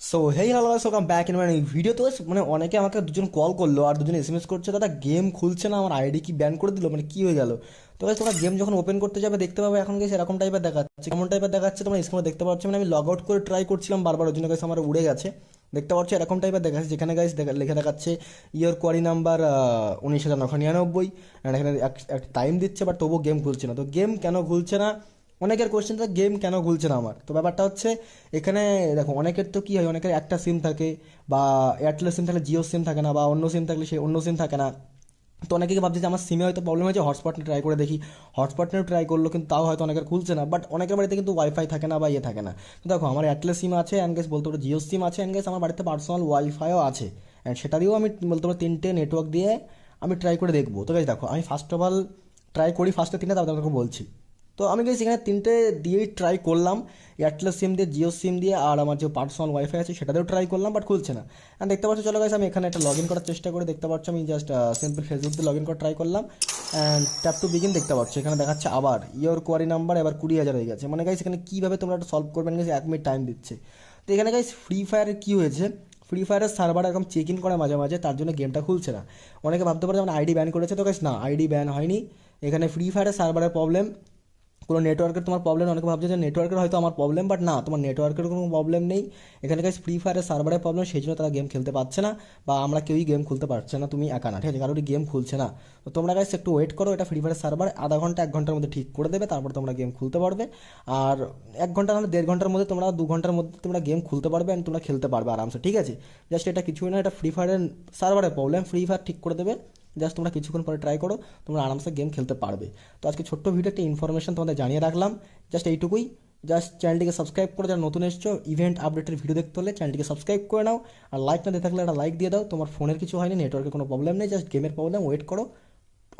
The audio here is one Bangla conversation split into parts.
So hey hello guys, welcome back in my video. তো মানে অনেকে আমাকে দুজন কল করলো আর দুজন এসএমএস করছে, দাদা গেম খুলছে না, আমার আইডি কি ব্যান করে দিল, মানে কি হয়ে গেল। তো গাইস তোমরা গেম যখন ওপেন করতে যাবে দেখতে পাবে এখন গেছে এরকম টাইপের দেখাচ্ছে, কেমন টাইপের দেখাচ্ছে তোমরা স্ক্রিনে দেখতে পাচ্ছ। মানে আমি লগ আউট করে ট্রাই করছিলাম বারবার, ওই জন্য গাইস আমার উড়ে গেছে। দেখতে পাচ্ছ এরকম টাইপের দেখাচ্ছে, যেখানে গাইস লিখে দেখাচ্ছে ইয়ার কোয়ারি নাম্বার 19,999, অ্যান্ড এখানে একটা টাইম দিচ্ছে, বাট তবুও গেম খুলছে না। তো গেম কেন খুলছে না, অনেকের কোয়েশ্চেন, তো গেম কেন খুলছে না আমার। তো ব্যাপারটা হচ্ছে এখানে দেখো, অনেকের তো কী হয়, অনেকের একটা সিম থাকে, বা এয়ারটেলের সিম থাকলে জিও সিম থাকে না, বা অন্য সিম থাকলে সে অন্য সিম থাকে না। তো অনেকে ভাবছে যে আমার সিমে হয়তো প্রবলেম হয়েছে, হটস্পট নিয়ে ট্রাই করে দেখি। হটস্পট নিয়েও ট্রাই করলো, কিন্তু তাও হয়তো অনেকের খুলছে না। বাট অনেকের বাড়িতে কিন্তু ওয়াইফাই থাকে না বা ইয়ে থাকে না। তো দেখো, আমার এয়ারটেলের সিম আছে, অ্যান্ড গেস বলতে পারো জিও সিম আছে, অ্যান্ড গেস আমার বাড়িতে পার্সোনাল ওয়াইফাইও আছে, অ্যান্ড সেটা দিয়েও আমি বলতে পারো তিনটে নেটওয়ার্ক দিয়ে আমি ট্রাই করে দেখবো। তো গাইস দেখো, আমি ফার্স্ট অফ অল ট্রাই করি ফার্স্টে তিনটে, তারপর তোমাকে বলছি। তো আমি গেছি এখানে তিনটে দিয়েই ট্রাই করলাম, এয়ারটেলের সিম দিয়ে, জিও সিম দিয়ে, আর আমার যে পার্সোনাল ওয়াইফাই আছে সেটাতেও ট্রাই করলাম, বাট খুলছে না। আর দেখতে পাচ্ছ, চলো গাইস আমি এখানে একটা লগ ইন করার চেষ্টা করে, দেখতে পাচ্ছ আমি জাস্ট সিম্পল ফেসবুক দিয়ে লগ ইন করে ট্রাই করলাম, অ্যান্ড ট্যাপ টু বিগিন দেখতে পাচ্ছ এখানে দেখাচ্ছে আবার ইয়োর কোয়ারি নাম্বার এবার 20,000 হয়ে গেছে। মানে গাইস এখানে কীভাবে তোমরা একটা সলভ করবেন গেছে, 1 মিনিট টাইম দিচ্ছে। তো এখানে গাইস ফ্রি ফায়ারের কী হয়েছে, ফ্রি ফায়ারের সার্ভার এরকম চেক ইন করে মাঝে মাঝে, তার জন্য গেমটা খুলছে না। অনেকে ভাবতে পারে যেমন আইডি ব্যান করেছে, তো গাইস না, আইডি ব্যান হয়নি। এখানে ফ্রি ফায়ারের সার্ভারের প্রবলেম, কোনো নেটওয়ার্কের তোমার প্রবলেম। অনেকে ভাবছে যে নেটওয়ার্কের হয়তো আমার প্রবলেম, বাট না, তোমার নেটওয়ার্কের কোনো প্রবলেম নেই। এখানে গাইস ফ্রি ফায়ারের সার্ভারের প্রবলেম, সেই জন্য তারা গেম খেলতে পারছে না, বা আমরা কেউই গেম খুলতে পারছে না, তুমি একা না, ঠিক আছে, কারোরই গেম খুলছে না। তো তোমরা গাইস একটু ওয়েট করো, এটা ফ্রি ফায়ারের সার্ভার আধা ঘন্টা 1 ঘন্টার মধ্যে ঠিক করে দেবে, তারপর তোমরা গেম খুলতে পারবে। আর 1 ঘন্টা নাহলে 1.5 ঘন্টার মধ্যে, তোমরা 2 ঘন্টার মধ্যে তোমরা গেম খুলতে পারবে, অ্যান্ড তোমরা খেলতে পারবে আরামসে, ঠিক আছে। জাস্ট এটা কিছুই না, এটা ফ্রি ফায়ারের সার্ভারের প্রবলেম, ফ্রি ফায়ার ঠিক করে দেবে। জাস্ট তোমরা কিছুক্ষণ পরে ট্রাই করো, তোমরা আরামসে গেম খেলতে পারবে। তো আজকে ছোট্ট ভিডিও একটা ইনফরমেশন তোমাদের জানিয়ে রাখলাম, জাস্ট এইটুকুই। জাস্ট চ্যানেলটিকে সাবস্ক্রাইব করে, যারা নতুন এসছো ইভেন্ট আপডেটের ভিডিও দেখতে হলে চ্যানেলটিকে সাবস্ক্রাইব করে নাও। আর লাইক না দিয়ে থাকলে একটা লাইক দিয়ে দাও। তোমার ফোনের কিছু হয়নি, নেটওয়ার্কের কোনো প্রবলেম নেই, জাস্ট গেমের প্রবলেম, ওয়েট করো,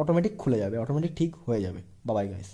অটোমেটিক খুলে যাবে, অটোমেটিক ঠিক হয়ে যাবে। বাবাই গাইস।